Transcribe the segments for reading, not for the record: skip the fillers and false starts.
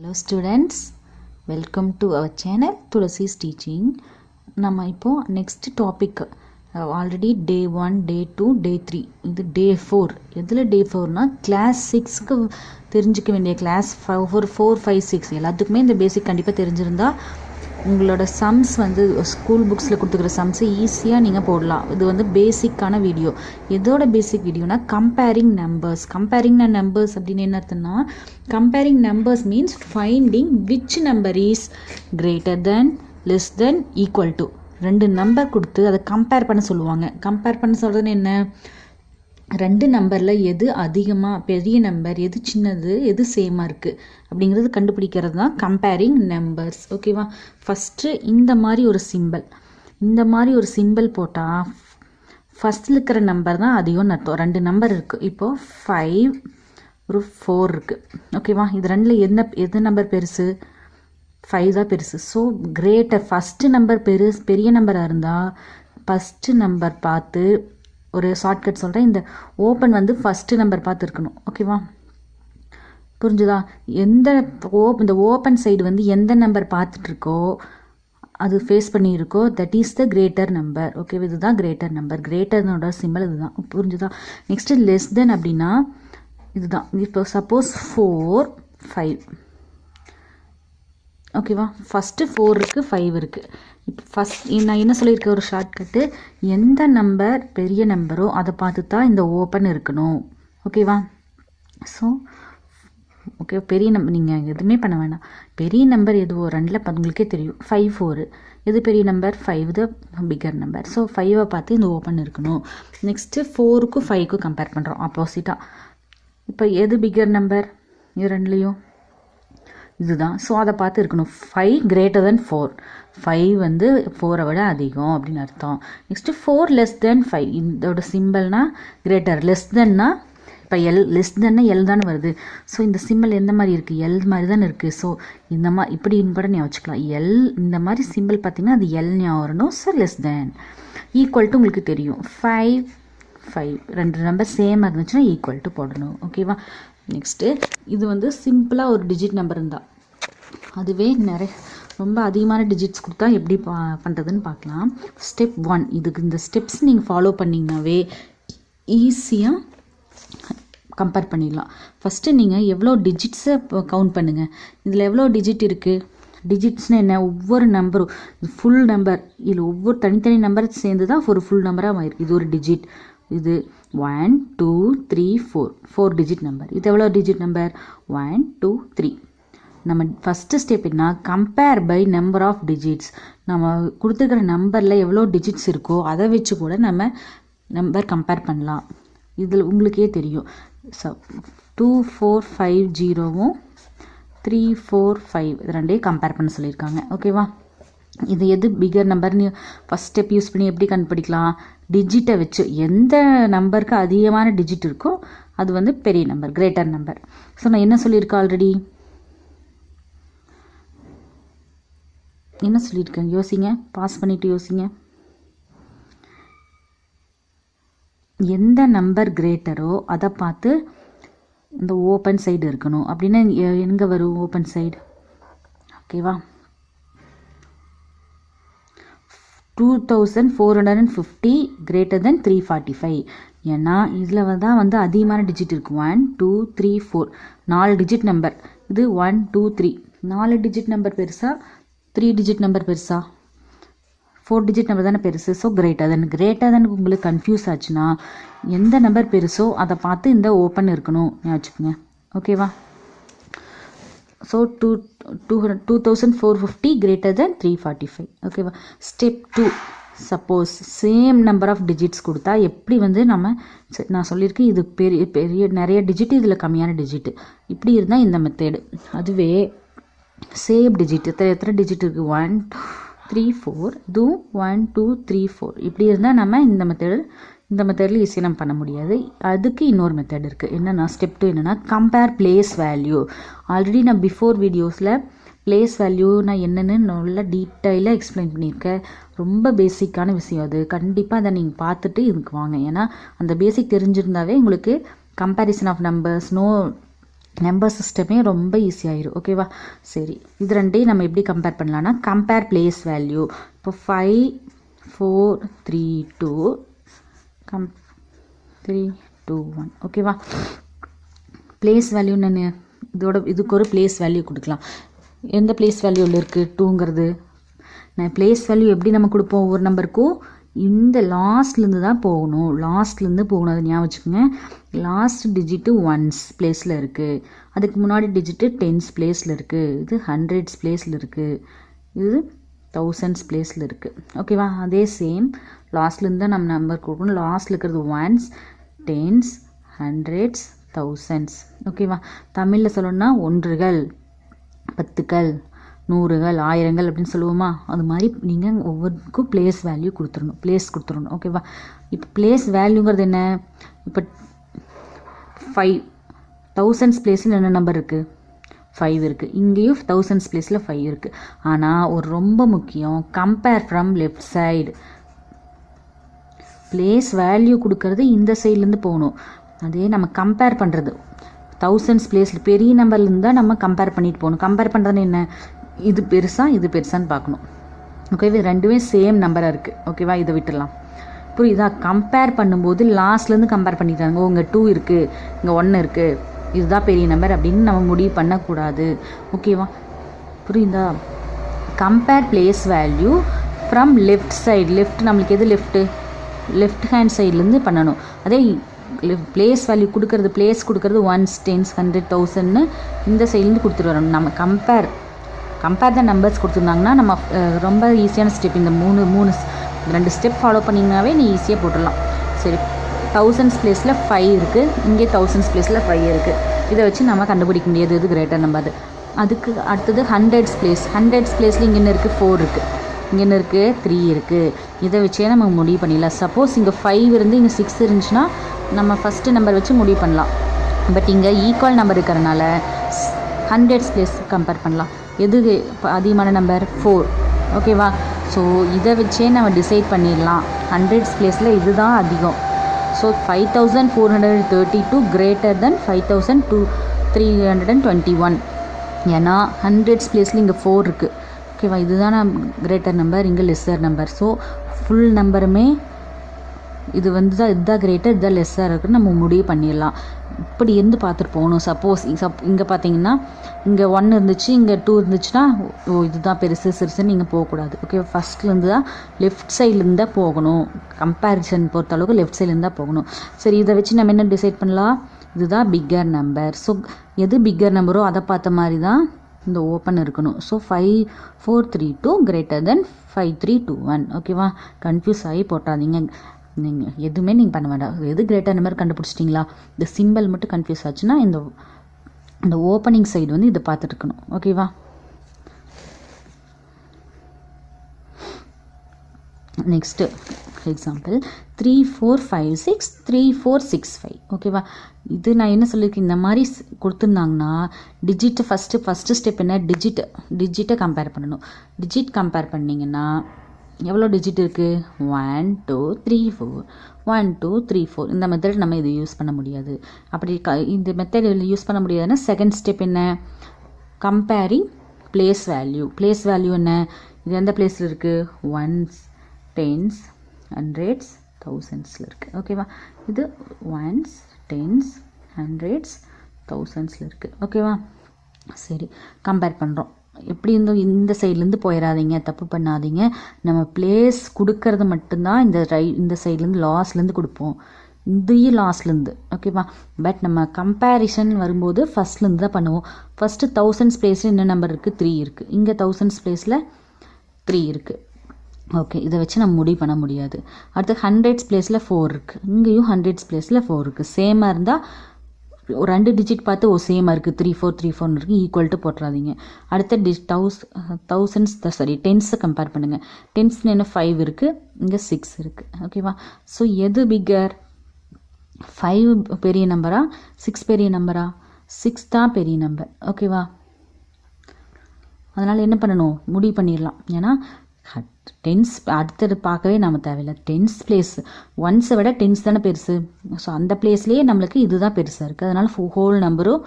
Hello students, welcome to our channel Tulasi's Teaching. நம்ம இப்போ next topic already day 1, day 2, day 3 இது day 4 எதில் day 4னா class 6க்கு தெரிஞ்சிக்க வேண்டிய class 4, 5, 6 எல்லாத்துக்குமே இந்த பேசிக் கண்டிப்பாக தெரிஞ்சிருந்தா உங்களோட சம்ஸ் வந்து ஸ்கூல் புக்ஸில் கொடுத்துக்கிற சம்ஸை ஈஸியாக நீங்கள் போடலாம். இது வந்து பேசிக்கான வீடியோ. எதோட பேசிக் வீடியோனா கம்பேரிங் நம்பர்ஸ். கம்பேரிங் நம்பர்ஸ் அப்படின்னு என்ன அர்த்தம்னா comparing numbers means finding which number is greater than less then equal to. ரெண்டு நம்பர் கொடுத்து அதை கம்பேர் பண்ண சொல்லுவாங்க. கம்பேர் பண்ண சொல்கிறதுன்னு என்ன, ரெண்டு நம்பரில் எது அதிகமாக பெரிய நம்பர், எது சின்னது, எது சேமாக இருக்குது அப்படிங்கிறது கண்டுபிடிக்கிறது தான் கம்பேரிங் நம்பர்ஸ். ஓகேவா? ஃபஸ்ட்டு இந்த மாதிரி ஒரு சிம்பிள் போட்டால் ஃபஸ்ட்டில் இருக்கிற நம்பர் தான் அதிகம்னு அர்த்தம். ரெண்டு நம்பர் இருக்குது. இப்போது 5 ஒரு 4 இருக்குது. ஓகேவா? இது ரெண்டில் எது நம்பர் பெருசு? 5 தான் பெருசு. ஸோ கிரேட்டர் ஃபஸ்ட்டு நம்பர் பெரிய நம்பராக இருந்தால் ஃபஸ்ட்டு நம்பர் பார்த்து ஒரு ஷார்ட்கட் சொல்கிறேன். இந்த ஓப்பன் வந்து ஃபஸ்ட்டு நம்பர் பார்த்து இருக்கணும். ஓகேவா? புரிஞ்சுதா? இந்த ஓப்பன் சைடு வந்து எந்த நம்பர் பார்த்துட்ருக்கோ அது ஃபேஸ் பண்ணியிருக்கோ that is the greater number. Okay, இதுதான் கிரேட்டர் நம்பர். கிரேட்டர்னோட சிம்பிள் இதுதான். புரிஞ்சுதா? நெக்ஸ்ட்டு லெஸ் தென் அப்படின்னா இதுதான். இப்போ சப்போஸ் 4, 5. ஓகேவா? ஃபஸ்ட்டு 4 இருக்குது, 5 இருக்குது. இப்போ ஃபஸ்ட் நான் என்ன சொல்லியிருக்கேன், ஒரு ஷார்ட்கட்டு, எந்த நம்பர் பெரிய நம்பரோ அதை பார்த்து தான் இந்த ஓப்பன் இருக்கணும். ஓகேவா? ஸோ ஓகே, பெரிய நம்பர் நீங்கள் எதுவுமே பண்ண வேண்டாம். பெரிய நம்பர் எதுவோ ரெண்டில் உங்களுக்கே தெரியும். 5, 4 எது பெரிய number? 5 the bigger number. So 5 பார்த்து இந்த ஓப்பன் இருக்கணும். நெக்ஸ்ட்டு 4க்கும் 5க்கும் கம்பேர் பண்ணுறோம் ஆப்போசிட்டாக. இப்போ எது பிக்கர் நம்பர் இது ரெண்டுலேயும்? இதுதான். ஸோ அதை பார்த்து இருக்கணும். 5 கிரேட்டர் தென் 4. 5 வந்து 4 விட அதிகம் அப்படின்னு அர்த்தம். Next 4 less than 5. இதோட சிம்பிள்னா கிரேட்டர். லெஸ் தென்னா இப்போ லெஸ் தென்னா எல் தானே வருது. ஸோ இந்த சிம்பிள் எந்த மாதிரி இருக்குது? எல் மாதிரி தானே இருக்குது. ஸோ இந்த மாதிரி இப்படின்னு கூட ஞாபகம் வச்சுக்கலாம். இந்த மாதிரி சிம்பிள் பார்த்தீங்கன்னா அது எல் ஞாபகம் வரணும். So less then equal to உங்களுக்கு தெரியும். 5 ரெண்டு நம்பர் சேமாக இருந்துச்சுன்னா ஈக்குவல் டு போடணும். ஓகேவா? நெக்ஸ்ட்டு இது வந்து சிம்பிளாக ஒரு டிஜிட் நம்பர் இருந்தால், அதுவே ரொம்ப அதிகமான டிஜிட்ஸ் கொடுத்தா எப்படி பண்ணுறதுன்னு பார்க்கலாம். ஸ்டெப் 1 இதுக்கு இந்த ஸ்டெப்ஸ் நீங்கள் ஃபாலோ பண்ணிங்கனாவே ஈஸியாக கம்பேர் பண்ணிடலாம். ஃபஸ்ட்டு நீங்கள் எவ்வளோ டிஜிட்ஸை கவுண்ட் பண்ணுங்கள். இதில் எவ்வளோ டிஜிட் இருக்குது? டிஜிட்ஸ்னால் என்ன? ஒவ்வொரு நம்பரும் ஃபுல் நம்பர், இதில் ஒவ்வொரு தனித்தனி நம்பர் சேர்ந்து தான் ஒரு ஃபுல் நம்பராக மாறிருக்கு. இது ஒரு டிஜிட். இது 1, 2, 3, 4 டிஜிட் நம்பர். இது எவ்வளோ டிஜிட் நம்பர்? 1, 2, 3. நம்ம ஃபஸ்ட்டு ஸ்டெப் என்ன? Compare by number of digits. நம்ம கொடுத்துருக்கிற நம்பரில் எவ்வளோ டிஜிட்ஸ் இருக்கோ அதை வச்சு கூட நம்ம நம்பர் கம்பேர் பண்ணலாம். இதில் உங்களுக்கே தெரியும். 2, 4, 5, 0வும் 3, 4, 5 இது ரெண்டையும் கம்பேர் பண்ண சொல்லியிருக்காங்க. ஓகேவா? இது எது பிகர் நம்பர்னு ஃபஸ்ட் ஸ்டெப் யூஸ் பண்ணி எப்படி கண்டுபிடிக்கலாம்? டிஜிட்டை வச்சு எந்த நம்பருக்கு அதிகமான டிஜிட் இருக்கோ அது வந்து பெரிய நம்பர், கிரேட்டர் நம்பர். ஸோ நான் என்ன சொல்லியிருக்கேன் ஆல்ரெடி? என்ன சொல்லியிருக்கேன்? யோசிங்க, பாஸ் பண்ணிவிட்டு யோசிங்க. எந்த நம்பர் கிரேட்டரோ அதை பார்த்து இந்த ஓப்பன் சைடு இருக்கணும். அப்படின்னா எங்கே வரும் ஓப்பன் சைடு? ஓகேவா? 2450 கிரேட்டர் தென் 345. ஏன்னா இதில் தான் வந்து அதிகமான டிஜிட் இருக்குது. 1, 2, 3, 4 4 டிஜிட் நம்பர். இது 1, 2, 3 4 டிஜிட் நம்பர் பெருசா 3 டிஜிட் நம்பர் பெருசா? 4 டிஜிட் நம்பர் தானே பெருசு. ஸோ கிரேட்டர் தென் உங்களுக்கு கன்ஃபியூஸ் ஆச்சுன்னா எந்த நம்பர் பெருசோ அதை பார்த்து இந்த ஓப்பன் இருக்கணும் வச்சுக்கோங்க. ஓகேவா? So 2450 greater than 345. ஓகேவா? Step 2 suppose same number of digits கொடுத்தா எப்படி வந்து நான் சொல்லியிருக்கேன் இது பெரிய நிறைய டிஜிட், இதில் கம்மியான டிஜிட்டு, இப்படி இருந்தால் இந்த மெத்தேடு. அதுவே சேம் டிஜிட் எத்தனை டிஜிட் இருக்குது? 1, 2, 3, 4 இதுவும் 1, 2, 3, 4 இப்படி இருந்தால் நம்ம இந்த மெத்தடில் ஈஸியாக நம்ம பண்ண முடியாது. அதுக்கு இன்னொரு மெத்தட் இருக்குது. என்னென்னா ஸ்டெப் 2 என்னென்னா கம்பேர் பிளேஸ் வேல்யூ. ஆல்ரெடி நான் பிஃபோர் வீடியோஸில் பிளேஸ் வேல்யூ நான் என்னென்னு நல்லா டீட்டெயிலாக எக்ஸ்பிளைன் பண்ணியிருக்கேன். ரொம்ப பேசிக்கான விஷயம் அது. கண்டிப்பாக அதை நீங்கள் பார்த்துட்டு இதுக்கு வாங்க. ஏன்னா அந்த பேசிக் தெரிஞ்சிருந்தாவே உங்களுக்கு கம்பேரிசன் ஆஃப் நம்பர்ஸ், நம்பர் சிஸ்டமே ரொம்ப ஈஸியாயிரும். ஓகேவா? சரி, இது ரெண்டையும் நம்ம எப்படி கம்பேர் பண்ணலான்னா, கம்பேர் பிளேஸ் வேல்யூ. இப்போ 5 4 3 2 3 2 1. ஓகேவா? பிளேஸ் வேல்யூ நான் இதுக்கு ஒரு பிளேஸ் வேல்யூ கொடுக்கலாம். எந்த பிளேஸ் வேல்யூவில் இருக்குது 2ங்கிறது? நான் பிளேஸ் வேல்யூ எப்படி நம்ம கொடுப்போம்? ஒவ்வொரு நம்பருக்கும் இந்த லாஸ்ட்லேருந்து தான் போகணும். லாஸ்ட்லேருந்து போகணும், அதை ஞாபகம் வச்சுக்கோங்க. லாஸ்ட் டிஜிட்டு ஒன்ஸ் பிளேஸில் இருக்குது, அதுக்கு முன்னாடி டிஜிட்டு டென்ஸ் பிளேஸில் இருக்குது, இது ஹண்ட்ரட்ஸ் பிளேஸில் இருக்குது, இது தௌசண்ட்ஸ் பிளேஸில் இருக்குது. ஓகேவா? அதே சேம் லாஸ்ட்லேருந்து தான் நம்ம நம்பர் கொடுக்கணும். லாஸ்ட்டில் இருக்கிறது ஒன்ஸ், டென்ஸ், ஹண்ட்ரட்ஸ், தௌசண்ட்ஸ். ஓகேவா? தமிழில் சொல்லணும்னா ஒன்றுகள், பத்துக்கள், நூறுகள், ஆயிரங்கள் அப்படின்னு சொல்லுவோமா? அது மாதிரி நீங்கள் ஒவ்வொருக்கும் பிளேஸ் வேல்யூ கொடுத்துடணும். ஓகேவா? இப்போ பிளேஸ் வேல்யூங்கிறது என்ன? இப்போ 5000 பிளேஸில் என்ன நம்பர் இருக்குது? 5 இருக்குது. இங்கேயும் 1000 பிளேஸில் 5 இருக்குது. ஆனால் ஒரு ரொம்ப முக்கியம், compare from left side. Place value கொடுக்கறது இந்த சைட்லேருந்து போகணும். அதே நம்ம கம்பேர் பண்ணுறது 1000 பிளேஸில் பெரிய நம்பர்லேருந்து தான் நம்ம கம்பேர் பண்ணிட்டு போகணும். கம்பேர் பண்ணுறதுன்னு என்ன? இது பெருசா இது பெருசான்னு பார்க்கணும். ஓகேவா? ரெண்டுமே சேம் நம்பராக இருக்குது. ஓகேவா? இதை விட்டுடலாம். புரியுதா? கம்பேர் பண்ணும்போது லாஸ்ட்லேருந்து கம்பேர் பண்ணிட்டாங்க. இங்கே 2 இருக்குது, இங்கே 1 இருக்குது, இதுதான் பெரிய நம்பர் அப்படின்னு நம்ம முடிவு பண்ணக்கூடாது. ஓகேவா? புரியுதா? Compare place value from left side. Left நம்மளுக்கு எது லெஃப்ட்டு? லெஃப்ட் ஹேண்ட் சைட்லேருந்து பண்ணணும். அதே பிளேஸ் வேல்யூ பிளேஸ் கொடுக்கறது ஒன்ஸ், டென்ஸ், 100, 1000ன்னு இந்த சைட்லேருந்து கொடுத்துட்டு வரணும். நம்ம கம்பேர் த நம்பர்ஸ் கொடுத்துருந்தாங்கன்னா நம்ம ரொம்ப ஈஸியான ஸ்டெப். இந்த ரெண்டு ஸ்டெப் ஃபாலோ பண்ணிங்கனாவே நீ ஈஸியாக போட்டுடலாம். சரி, 1000 பிளேஸில் 5 இருக்குது, இங்கே 1000 பிளேஸில் 5 இருக்குது. இதை வச்சு நம்ம கண்டுபிடிக்க முடியாது இது கிரேட்டர் நம்பர். அதுக்கு அடுத்தது 100 பிளேஸில் இங்கே என்ன இருக்குது? 4 இருக்குது, இங்கே என்ன இருக்குது? 3 இருக்குது. இதை வச்சே நம்ம முடிவு பண்ணிடலாம். சப்போஸ் இங்கே 5 இருந்து இங்கே 6 இருந்துச்சுன்னா நம்ம ஃபஸ்ட்டு நம்பர் வச்சு முடிவு பண்ணலாம். பட் இங்கே ஈக்குவல் நம்பர் இருக்கிறனால 100 பிளேஸ் கம்பேர் பண்ணலாம். எது அதிகமான நம்பர்? 4. ஓகேவா? ஸோ இதை வச்சே நம்ம டிசைட் பண்ணிடலாம் 100 பிளேஸில் இதுதான் அதிகம். So 5432 greater than 5321. ஏன்னா 100 பிளேஸில் இங்கே 4 இருக்குது. ஓகேவா? இதுதான் கிரேட்டர் நம்பர், இங்கே லெஸ்ஸர் நம்பர். ஸோ ஃபுல் நம்பருமே இதுதான் கிரேட்டர், இதுதான் லெஸ்ஸாக இருக்குன்னு நம்ம முடிவு பண்ணிடலாம். இப்படி இருந்து பார்த்துட்டு போகணும். சப்போஸ் இங்கே பார்த்தீங்கன்னா இங்கே 1 இருந்துச்சு, இங்கே 2 இருந்துச்சுன்னா இதுதான் பெருசு சிறுசுன்னு நீங்கள் போகக்கூடாது. ஓகே, ஃபஸ்ட்லேருந்து தான் லெஃப்ட் சைட்லேருந்து தான் போகணும். கம்பேரிசன் பொறுத்த அளவுக்கு லெஃப்ட் சைட்லேருந்து தான் போகணும். சரி, இதை வச்சு நம்ம என்ன டிசைட் பண்ணலாம்? இதுதான் பிக்கர் நம்பர். ஸோ எது பிக்கர் நம்பரோ அதை பார்த்த மாதிரி தான் இந்த ஓப்பன் இருக்கணும். So 5432 greater than 5321. ஓகேவா? கன்ஃபியூஸ் ஆகி போட்டாதீங்க. நீங்கள் எதுவுமே நீங்கள் பண்ண வேண்டாம். எது கிரேட்டர் நம்பர் கண்டுபிடிச்சிட்டிங்களா? இந்த சிம்பிள் மட்டும் கன்ஃபியூஸ் ஆச்சுன்னா இந்த ஓப்பனிங் சைடு இதை பார்த்துட்டு இருக்கணும். ஓகேவா? Next example 3456 3465. ஓகேவா? இது நான் என்ன சொல்லியிருக்கேன், இந்த மாதிரி கொடுத்துருந்தாங்கன்னா டிஜிட்டை ஃபஸ்ட்டு ஸ்டெப் என்ன? டிஜிட்டை கம்பேர் பண்ணணும். டிஜிட் கம்பேர் பண்ணிங்கன்னா எவ்வளோ டிஜிட் இருக்குது? 1 2 3 4 1 2 3 4. இந்த மெத்தட் நம்ம இது யூஸ் பண்ண முடியாது. அப்படி இந்த மெத்தட் யூஸ் பண்ண முடியாதுன்னா செகண்ட் ஸ்டெப் என்ன? Comparing place value. Place value என்ன? இது எந்த பிளேஸில் இருக்குது? ஒன்ஸ், டென்ஸ், ஹண்ட்ரட்ஸ், தௌசண்ட்ஸில் இருக்குது. ஓகேவா? இது ஒன்ஸ், டென்ஸ், ஹண்ட்ரட்ஸ், தௌசண்ட்ஸில் இருக்குது. ஓகேவா? சரி, கம்பேர் பண்ணுறோம். எப்படி இந்த சைட்லேருந்து போயிடாதீங்க, தப்பு பண்ணாதீங்க. நம்ம பிளேஸ் கொடுக்கறது மட்டும்தான் இந்த சைட்லேருந்து லாஸ்ட்லேருந்து கொடுப்போம், இதையும் லாஸ்ட்லேருந்து. ஓகேவா? பட் நம்ம கம்பேரிசன் வரும்போது ஃபஸ்ட்லேருந்து தான் பண்ணுவோம். ஃபஸ்ட்டு 1000 பிளேஸில் என்ன நம்பர் இருக்குது? 3 இருக்குது. இங்கே 1000 பிளேஸில் 3 இருக்குது. ஓகே, இதை வச்சு நம்ம முடிவு பண்ண முடியாது. அடுத்து 100 பிளேஸில் 4 இருக்குது. இங்கேயும் 100 பிளேஸில் 4 இருக்குது. சேமாக இருந்தால் ஒரு 2 டிஜிட் பார்த்து சேமாக இருக்குது, 3434 இருக்குது, ஈக்குவல் டு போட்டுறாதீங்க. அடுத்த டென்ஸை கம்பேர் பண்ணுங்கள். டென்ஸில் என்ன 5 இருக்குது, இங்கே 6 இருக்குது. ஓகேவா? ஸோ எது பிக்கர்? 5 பெரிய நம்பரா 6 பெரிய நம்பரா? 6 தான் பெரிய நம்பர். ஓகேவா? அதனால் என்ன பண்ணணும்? முடிவு பண்ணிடலாம். ஏன்னா டென்ஸ் அடுத்தது பார்க்கவே நம்ம தேவையில்லை. டென்ஸ் பிளேஸ் ஒன்ஸை விட டென்ஸ் தானே பெருசு. ஸோ அந்த பிளேஸ்லேயே நம்மளுக்கு இதுதான் பெருசாக இருக்குது. அதனால் ஹோல் நம்பரும்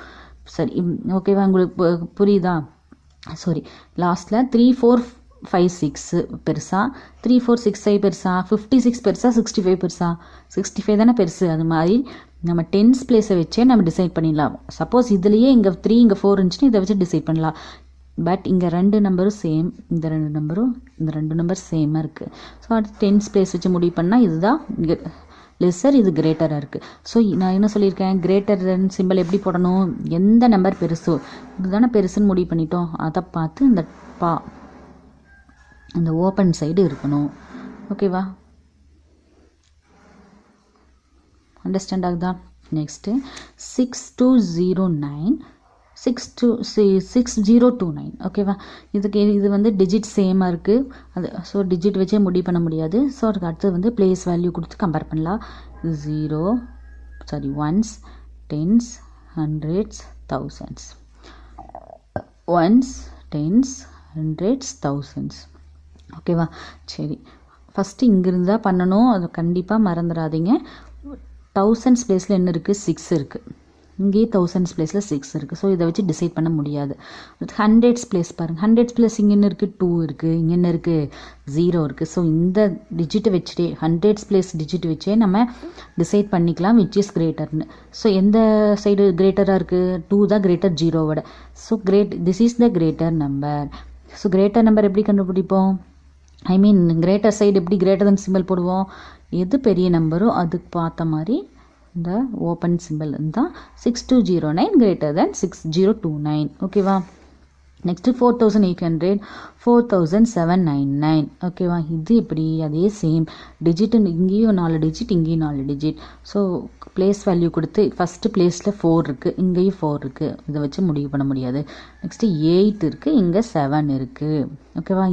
சரி ஓகேவா, உங்களுக்கு புரியுதா? சாரி, லாஸ்ட்டில் 3 4 5 6 பெருசா, 3 4 6 5 பெருசா, 56 பெருசா, 65 பெருசா? 65 தானே பெருசு. அது மாதிரி நம்ம டென்ஸ் பிளேஸை வச்சே நம்ம டிசைட் பண்ணிடலாம். சப்போஸ் இதுலேயே இங்கே 3 இங்கே 4 இருந்துச்சுன்னா இதை வச்சு டிசைட் பண்ணலாம். பட் இங்கே 2 நம்பரும் சேம், இந்த 2 நம்பர் சேமாக இருக்குது. ஸோ அடுத்து டென்ஸ் பிளேஸ் வச்சு முடிவு பண்ணால் இதுதான் இங்கே லெஸ்ஸர், இது கிரேட்டராக இருக்குது. ஸோ நான் என்ன சொல்லியிருக்கேன், கிரேட்டர் தென் சிம்பிள் எப்படி போடணும், எந்த நம்பர் பெருசோ இதுதானே பெருசுன்னு முடிவு பண்ணிட்டோம். அதை பார்த்து இந்த ஓப்பன் சைடு இருக்கணும். ஓகேவா, அண்டர்ஸ்டாண்ட் ஆகுதா? நெக்ஸ்ட்டு 6209 6029. ஓகேவா, இது வந்து டிஜிட் சேமாக இருக்குது. அது ஸோ டிஜிட் வச்சே முடிவு பண்ண முடியாது. ஸோ அதுக்கு அடுத்தது வந்து பிளேஸ் வேல்யூ கொடுத்து கம்பேர் பண்ணலாம். 1s, 10s, 100s, 1000s. 1s, 10s, 100s, 1000s. ஓகேவா, சரி, ஃபஸ்ட்டு இங்கிருந்து தான் பண்ணணும். அது கண்டிப்பாக மறந்துடாதீங்க. 1000s பிளேஸில் என்ன இருக்குது, 6 இருக்குது. இங்கேயே 1000s பிளேஸில் 6 இருக்குது. ஸோ இதை வச்சு டிசைட் பண்ண முடியாது. 100s பிளேஸ் பாருங்கள், 100s பிளேஸ் இங்கே என்ன இருக்குது, 2 இருக்குது. இங்கே என்ன இருக்குது, 0 இருக்குது. ஸோ இந்த டிஜிட்டை வச்சுட்டே 100s பிளேஸ் டிஜிட் வச்சே நம்ம டிசைட் பண்ணிக்கலாம் விச் இஸ் கிரேட்டர்னு. ஸோ எந்த சைடு கிரேட்டராக இருக்குது, 2 தான் கிரேட்டர் 0வோட. So this is the greater number. So greater number எப்படி கண்டுபிடிப்போம், ஐ மீன் கிரேட்டர் சைடு எப்படி கிரேட்டர் தன் சிம்பிள் போடுவோம், எது பெரிய நம்பரோ அதுக்கு பார்த்த மாதிரி இந்த ஓப்பன் சிம்பிள் தான் 6209 கிரேட்டர் தென் 6029. ஓகேவா, நெக்ஸ்ட்டு 4800 4799. ஓகேவா, இது எப்படி, அதே சேம் டிஜிட், இங்கேயும் 4 டிஜிட், இங்கேயும் 4 டிஜிட். ஸோ பிளேஸ் வேல்யூ கொடுத்து ஃபஸ்ட்டு பிளேஸில் 4 இருக்குது, இங்கேயும் 4 இருக்குது. இதை வச்சு முடிவு பண்ண முடியாது. நெக்ஸ்ட்டு 8 இருக்குது, இங்கே 7 இருக்குது. ஓகேவா,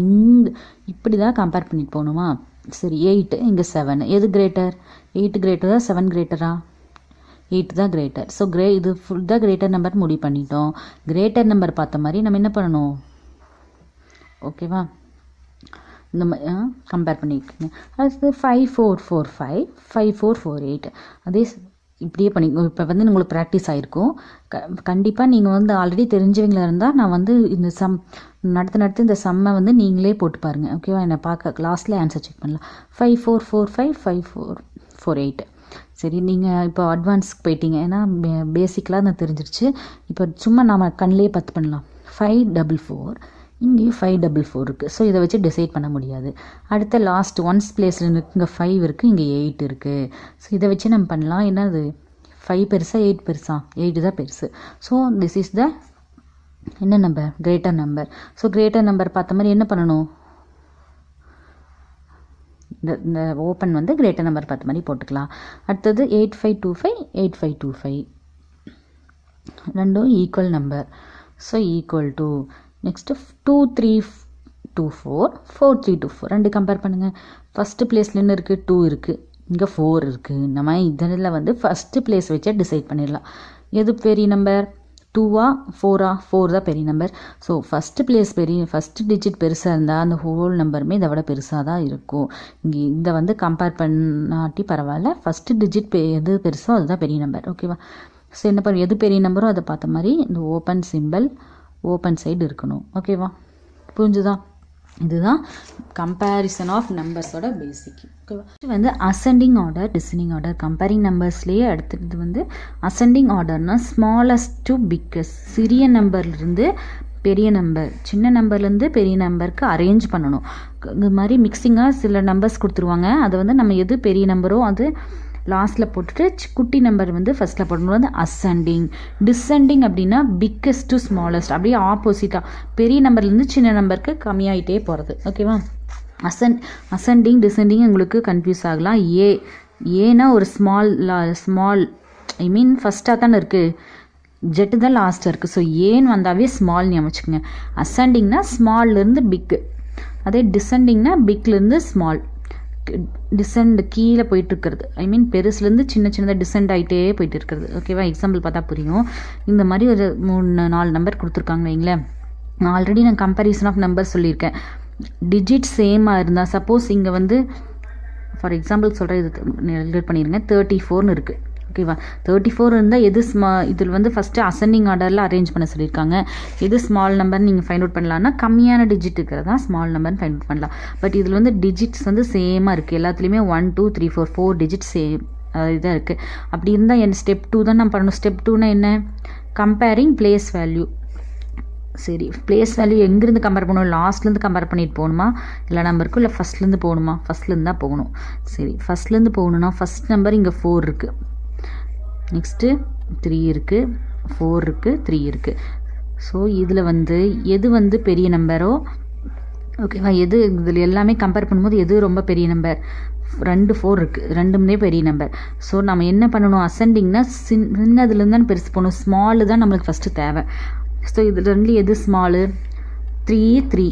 இப்படி தான் கம்பேர் பண்ணிட்டு போகணுமா? சரி, 8 இங்கே 7, எது கிரேட்டர், 8 கிரேட்டரா 7 கிரேட்டரா? 8 தான் கிரேட்டர். ஸோ இது ஃபுல் தான் கிரேட்டர் நம்பர் முடிவு பண்ணிட்டோம். கிரேட்டர் நம்பர் பார்த்த மாதிரி நம்ம என்ன பண்ணணும், ஓகேவா, இந்த மாதிரி கம்பேர் பண்ணியிருக்கீங்க. அடுத்து 5445 5448. அதே இப்படியே பண்ணி இப்போ வந்து உங்களுக்கு ப்ராக்டிஸ் ஆகிருக்கும். கண்டிப்பாக நீங்கள் வந்து ஆல்ரெடி தெரிஞ்சவங்களா இருந்தால் நான் வந்து இந்த நடத்து இந்த சம்மை வந்து நீங்களே போட்டு பாருங்கள். ஓகேவா, என்னை பார்க்க லாஸ்ட்டில் ஆன்சர் செக் பண்ணலாம். 5445 5448. சரி, நீங்கள் இப்போ அட்வான்ஸ்க்கு போயிட்டீங்க, ஏன்னா பேசிக்கலாக நான் தெரிஞ்சிருச்சு. இப்போ சும்மா நாம் கண்ணிலே பார்த்து பண்ணலாம். 544, இங்கேயும் 544 இருக்குது. ஸோ இதை வச்சு டிசைட் பண்ண முடியாது. அடுத்த லாஸ்ட் ஒன்ஸ் பிளேஸில் இங்கே 5 இருக்குது, இங்கே 8 இருக்குது. ஸோ இதை வச்சு நம்ம பண்ணலாம். என்னது, 5 பெருசா 8 பெருசா? 8 தான் பெருசு. ஸோ திஸ் இஸ் த என்ன number, greater number. So greater number பார்த்த மாதிரி என்ன பண்ணணும், இந்த ஓப்பன் வந்து கிரேட்டர் நம்பர் பார்த்த மாதிரி போட்டுக்கலாம். அடுத்தது 8525 8525 ரெண்டும் equal number. So equal to next 2324 4324 ரெண்டு கம்பேர் பண்ணுங்கள். ஃபஸ்ட்டு பிளேஸில் என்ன இருக்குது, 2 இருக்குது, இங்கே 4 இருக்குது. நம்ம இதில் வந்து ஃபஸ்ட்டு பிளேஸ் வச்சா டிசைட் பண்ணிடலாம். எது பெரிய நம்பர், 2வா 4ஆ? 4 தான் பெரிய number. So first place first digit பெருசாக இருந்தால் அந்த ஹோல் நம்பருமே இதை விட பெருசாக தான் இருக்கும். இங்கே இதை வந்து கம்பேர் பண்ணாட்டி பரவாயில்ல, ஃபஸ்ட்டு டிஜிட் எது பெருசோ அதுதான் பெரிய நம்பர். ஓகேவா, ஸோ என்ன பண்ண, எது பெரிய நம்பரோ அதை பார்த்த மாதிரி இந்த ஓப்பன் சிம்பிள் ஓப்பன் சைடு இருக்கணும். ஓகேவா, புரிஞ்சுதா? இதுதான் கம்பேரிசன் ஆஃப் நம்பர்ஸோட பேசிக். ஓகேவா, இது வந்து ascending order descending order. Comparing நம்பர்ஸ்லேயே அடுத்தது வந்து அசெண்டிங் ஆர்டர்னால் ஸ்மாலஸ்ட் டு பிக்கஸ்ட், சிறிய நம்பர்லேருந்து பெரிய நம்பர், சின்ன நம்பர்லேருந்து பெரிய நம்பருக்கு அரேஞ்ச் பண்ணணும். இது மாதிரி மிக்சிங்காக சில நம்பர்ஸ் கொடுத்துருவாங்க. அதை வந்து நம்ம எது பெரிய நம்பரோ அது லாஸ்ட்டில் போட்டுட்டு குட்டி நம்பர் வந்து ஃபஸ்ட்டில் போடணும். வந்து அசெண்டிங். டிசெண்டிங் அப்படின்னா பிக்கஸ்ட் டு ஸ்மாலஸ்ட், அப்படியே ஆப்போசிட்டாக பெரிய நம்பர்லேருந்து சின்ன நம்பருக்கு கம்மியாகிட்டே போகிறது. ஓகேவா, அசெண்டிங் டிசெண்டிங் உங்களுக்கு கன்ஃபியூஸ் ஆகலாம். ஏன்னா ஒரு ஸ்மால் ஐ மீன் ஃபஸ்ட்டாக தானே இருக்குது, ஜெட்டு தான் லாஸ்ட்டாக இருக்குது. ஸோ ஏன்னு வந்தாவே ஸ்மால் ஞாபகம் வச்சுக்கோங்க. அசெண்டிங்னா ஸ்மால்லேருந்து பிக்கு, அதே டிசெண்டிங்னா பிக்லேருந்து ஸ்மால். டிசெண்ட் கீழே போயிட்டு இருக்கிறது, ஐ மீன் பெருசுலேருந்து சின்னதாக டிசெண்ட் ஆகிட்டே போயிட்டு இருக்கிறது. ஓகேவா, எக்ஸாம்பிள் பார்த்தா புரியும். இந்த மாதிரி ஒரு 3-4 நம்பர் கொடுத்துருக்காங்க வைங்களேன். நான் ஆல்ரெடி கம்பேரிசன் ஆஃப் நம்பர் சொல்லியிருக்கேன். டிஜிட் சேமாக இருந்தால், சப்போஸ் இங்கே வந்து ஃபார் எக்ஸாம்பிள் சொல்கிறேன், இது ரிலேட் பண்ணிடுங்க. 34ன்னு இருக்குது, ஓகேவா. 34 இருந்தால் எது இதில் வந்து ஃபஸ்ட்டு அசெண்டிங் ஆர்டரில் அரேஞ்ச் பண்ண சொல்லியிருக்காங்க. எது ஸ்மால் நம்பர் நீங்கள் ஃபைண்ட் அவுட் பண்ணலான்னா கம்மியான டிஜிட் இருக்கிறதா ஸ்மால் நம்பர்னு ஃபைண்ட் அவுட் பண்ணலாம். பட் இதில் வந்து டிஜிட்ஸ் வந்து சேமாக இருக்குது. எல்லாத்துலேயுமே 1 2 3 4 டிஜிட்ஸ் சேம் இதாக இருக்குது. அப்படி இருந்தால் என் ஸ்டெப் 2 தான் நம்ம பண்ணணும். ஸ்டெப் 2னா என்ன? Comparing place value. சரி, பிளேஸ் வேல்யூ எங்கேருந்து கம்பேர் பண்ணணும்? லாஸ்ட்லேருந்து கம்பேர் பண்ணிட்டு போகணுமா எல்லா நம்பருக்கும், இல்லை ஃபஸ்ட்லேருந்து போகணுமா? ஃபஸ்ட்லேருந்து தான் போகணும். சரி, ஃபஸ்ட்லேருந்து போகணுன்னா ஃபஸ்ட் நம்பர் இங்கே 4 இருக்குது, நெக்ஸ்ட்டு 3 இருக்குது, 4 இருக்குது, 3 இருக்குது. ஸோ இதில் வந்து எது வந்து பெரிய நம்பரோ, ஓகேவா, எது இதில் எல்லாமே கம்பேர் பண்ணும்போது எது ரொம்ப பெரிய நம்பர்? 2 4 இருக்குது, ரெண்டுமே பெரிய நம்பர். ஸோ நம்ம என்ன பண்ணணும்? அசெண்டிங்னா சின்னதுலேருந்து தான் பெருசு போகணும். ஸ்மாலு தான் நம்மளுக்கு ஃபஸ்ட்டு தேவை. ஸோ இது ரெண்டுலேயும் எது ஸ்மாலு? 3 3.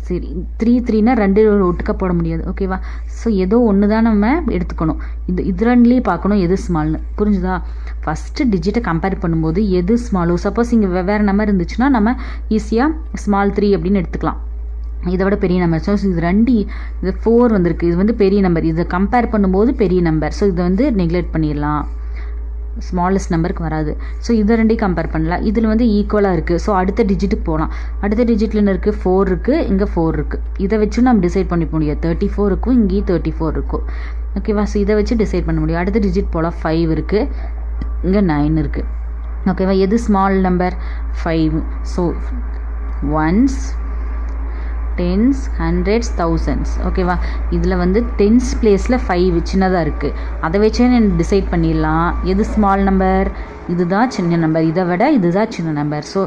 சரி, 3 3னா 2 ஒட்டுக்க போட முடியாது, ஓகேவா. ஸோ ஏதோ ஒன்று தான் நம்ம எடுத்துக்கணும். இது ரெண்டுலேயும் பார்க்கணும் எது ஸ்மால்னு, புரிஞ்சுதா? ஃபஸ்ட்டு டிஜிட்டை கம்பேர் பண்ணும்போது எது ஸ்மாலோ, சப்போஸ் இங்கே வெவ்வேறு நம்பர் இருந்துச்சுன்னா நம்ம ஈஸியாக ஸ்மால் 3 அப்படின்னு எடுத்துக்கலாம். இதை விட பெரிய நம்பர். ஸோ இது 4 வந்திருக்கு, இது வந்து பெரிய நம்பர். இதை கம்பேர் பண்ணும்போது பெரிய நம்பர். ஸோ இதை வந்து நெக்லெக்ட் பண்ணிடலாம், ஸ்மாலஸ்ட் நம்பருக்கு வராது. ஸோ இதை ரெண்டையும் கம்பேர் பண்ணலாம். இதில் வந்து ஈக்குவலாக இருக்குது. ஸோ அடுத்த டிஜிட்டுக்கு போகலாம். அடுத்த டிஜிட்டில் என்ன இருக்குது? 4 இருக்குது, இங்கே 4 இருக்குது. இதை வச்சு நம்ம டிசைட் பண்ணி முடியாது. 34 இருக்கும், இங்கேயும் 34 இருக்கும், ஓகேவா. ஸோ இதை வச்சு டிசைட் பண்ண முடியும். அடுத்த டிஜிட் போகலாம். 5 இருக்குது, இங்கே 9 இருக்குது, ஓகேவா. எது small number? 5. So 1s 10s 100s 1000s, ஓகேவா. இதில் வந்து 10s பிளேஸில் 5 சின்னதாக இருக்குது. அதை வச்சே நான் டிசைட் பண்ணிடலாம் எது ஸ்மால் நம்பர், இதுதான் சின்ன நம்பர், இதை விட இதுதான் சின்ன நம்பர். ஸோ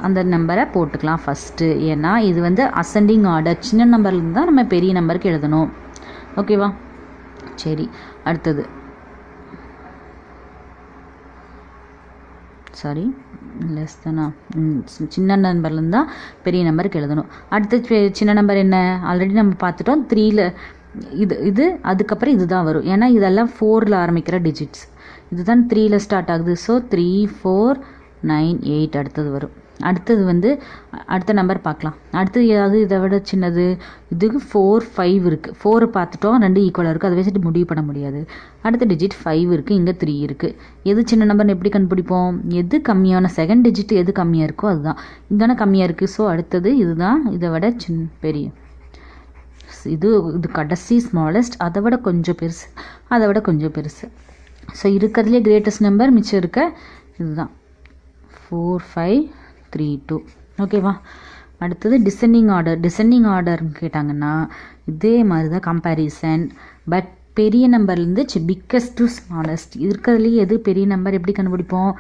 அந்த நம்பரை போட்டுக்கலாம் ஃபஸ்ட்டு. ஏன்னா இது வந்து அசெண்டிங் ஆர்டர். சின்ன நம்பர்லேருந்து தான் நம்ம பெரிய நம்பருக்கு எழுதணும், ஓகேவா. சரி, அடுத்தது சாரி லெஸ் தானா, சின்ன நம்பர்லேருந்து தான் பெரிய நம்பருக்கு எழுதணும். அடுத்த சின்ன நம்பர் என்ன? ஆல்ரெடி நம்ம பார்த்துட்டோம். 3ல் இது அதுக்கப்புறம் இது தான் வரும். ஏன்னா இதெல்லாம் 4ல் ஆரம்பிக்கிற டிஜிட்ஸ். இதுதான் 3ல் ஸ்டார்ட் ஆகுது. ஸோ 3 4 9 8 அடுத்தது வரும். அடுத்தது வந்து அடுத்த நம்பர் பார்க்கலாம். அடுத்தது ஏதாவது இதை விட சின்னது. இதுக்கு 4 5 இருக்குது. 4 பார்த்துட்டோம், 2 ஈக்குவலாக இருக்குது. அதை வச்சுட்டு முடிவு பண்ண முடியாது. அடுத்த டிஜிட் 5 இருக்குது, இங்கே 3 இருக்குது. எது சின்ன நம்பர்னு எப்படி கண்டுபிடிப்போம்? எது கம்மியான செகண்ட் டிஜிட் எது கம்மியாக இருக்கோ அதுதான். இதுதானே கம்மியாக இருக்குது. ஸோ அடுத்தது இதுதான் இதை விட பெரிய. இது கடைசி ஸ்மாலஸ்ட், அதை விட கொஞ்சம் பெருசு, அதை விட கொஞ்சம் பெருசு. ஸோ இருக்கிறதுலே கிரேட்டஸ்ட் நம்பர் மிச்சம் இருக்க இதுதான் 4 5 3 2, ஓகேவா. அடுத்தது டிசெண்டிங் ஆர்டர். டிசெண்டிங் ஆர்டர்னு கேட்டாங்கன்னா இதே மாதிரி தான் கம்பேரிசன். பட் பெரிய நம்பர்லேருந்து பிக்கஸ்ட் டு ஸ்மாலஸ்ட். இருக்கிறதுலேயே எது பெரிய நம்பர் எப்படி கண்டுபிடிப்போம்?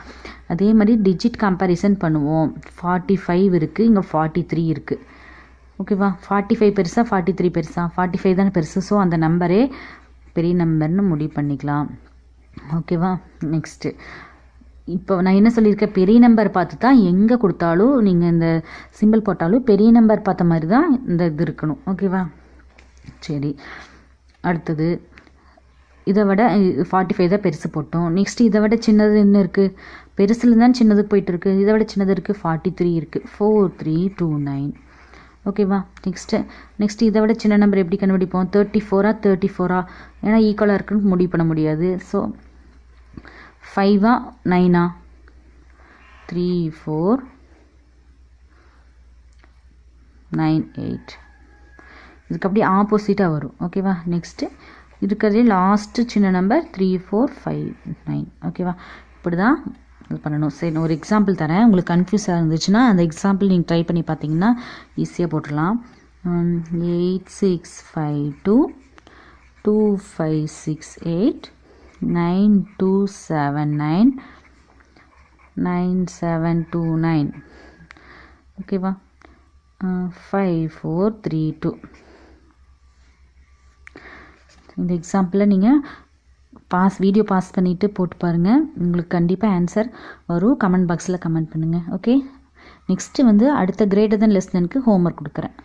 அதே மாதிரி டிஜிட் கம்பேரிசன் பண்ணுவோம். 45 இருக்குது, இங்கே 43 இருக்குது, ஓகேவா. 45 பெருசா 43 பெருசா? 45 தானே பெருசு. ஸோ அந்த நம்பரே பெரிய நம்பர்னு முடிவு பண்ணிக்கலாம், ஓகேவா. நெக்ஸ்ட்டு இப்போ நான் என்ன சொல்லியிருக்கேன்? பெரிய நம்பர் பார்த்து தான் எங்கே கொடுத்தாலும் நீங்கள் இந்த சிம்பிள் போட்டாலும் பெரிய நம்பர் பார்த்த மாதிரி தான் இந்த இது இருக்கணும், ஓகேவா. சரி, அடுத்தது இதை விட 45 தான் பெருசு போட்டோம். நெக்ஸ்ட்டு இதை விட சின்னது என்ன இருக்குது? பெருசுல தான் சின்னதுக்கு போயிட்டுருக்கு. இதை விட சின்னது இருக்குது, 43 இருக்குது, 4 3 2 9, ஓகேவா. நெக்ஸ்ட்டு இதை விட சின்ன நம்பர் எப்படி கண்டுபிடிப்போம்? 34 34, ஏன்னா ஈக்குவலாக இருக்குன்னு முடிவு பண்ண முடியாது. ஸோ 5 9 3 4 9 8, இதுக்கு அப்படியே ஆப்போசிட்டாக வரும், ஓகேவா. நெக்ஸ்ட்டு இருக்கிறதே லாஸ்ட்டு சின்ன நம்பர் 3 4 5 9, ஓகேவா. இப்படி தான் இது பண்ணணும். சரி, நான் ஒரு எக்ஸாம்பிள் தரேன். உங்களுக்கு கன்ஃபியூஸாக இருந்துச்சுன்னா அந்த எக்ஸாம்பிள் நீங்கள் ட்ரை பண்ணி பார்த்தீங்கன்னா ஈஸியாக போட்டுடலாம். 8 6 5 2 2 5 6 8 9 2 7 9 9 7 2 9, ஓகேவா. 5 4 3 2. இந்த எக்ஸாம்பிளில் நீங்கள் வீடியோ பாஸ் பண்ணிவிட்டு போட்டு பாருங்கள். உங்களுக்கு கண்டிப்பாக ஆன்சர் வரும். கமெண்ட் பாக்ஸில் கமெண்ட் பண்ணுங்கள், ஓகே. நெக்ஸ்ட்டு வந்து அடுத்த கிரேட்டர் தென் லெஸ் தெனுக்கு ஹோம்ஒர்க் கொடுக்குறேன்.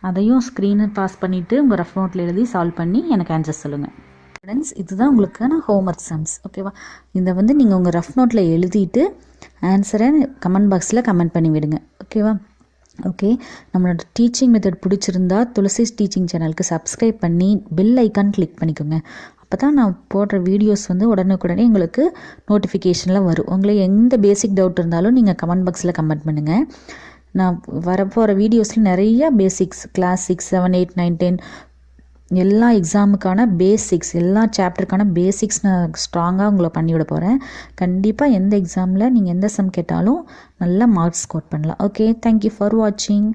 அதையும் ஸ்க்ரீனை பாஸ் பண்ணிவிட்டு உங்கள் ரஃப் நோட்டில் எழுதி சால்வ் பண்ணி எனக்கு ஆன்சர் சொல்லுங்கள். ஃப்ரெண்ட்ஸ், இதுதான் உங்களுக்கான ஹோம்ஒர்க் சம்ஸ், ஓகேவா. இதை வந்து நீங்கள் உங்கள் ரஃப் நோட்டில் எழுதிட்டு ஆன்சரை கமெண்ட் பாக்ஸில் கமெண்ட் பண்ணி விடுங்க, ஓகேவா. ஓகே, நம்மளோட டீச்சிங் மெத்தட் பிடிச்சிருந்தா துளசி டீச்சிங் சேனலுக்கு சப்ஸ்கிரைப் பண்ணி பெல் ஐக்கான் கிளிக் பண்ணிக்கோங்க. அப்போ தான் நான் போடுற வீடியோஸ் வந்து உடனுக்குடனே உங்களுக்கு நோட்டிஃபிகேஷனில் வரும். உங்களுக்கு எந்த பேசிக் டவுட் இருந்தாலும் நீங்கள் கமெண்ட் பாக்ஸில் கமெண்ட் பண்ணுங்கள். நான் வரப்போகிற வீடியோஸில் நிறைய பேசிக்ஸ் கிளாஸ் 6, 7, 8, 9, 10 எல்லா எக்ஸாமுக்கான பேசிக்ஸ், எல்லா சாப்டருக்கான பேசிக்ஸ் நான் ஸ்ட்ராங்காக உங்களை பண்ணிவிட போகிறேன். கண்டிப்பாக எந்த எக்ஸாமில் நீங்கள் எந்த சம் கேட்டாலும் நல்லா மார்க்ஸ் ஸ்கோர் பண்ணலாம். ஓகே, தேங்க்யூ ஃபார் வாட்சிங்.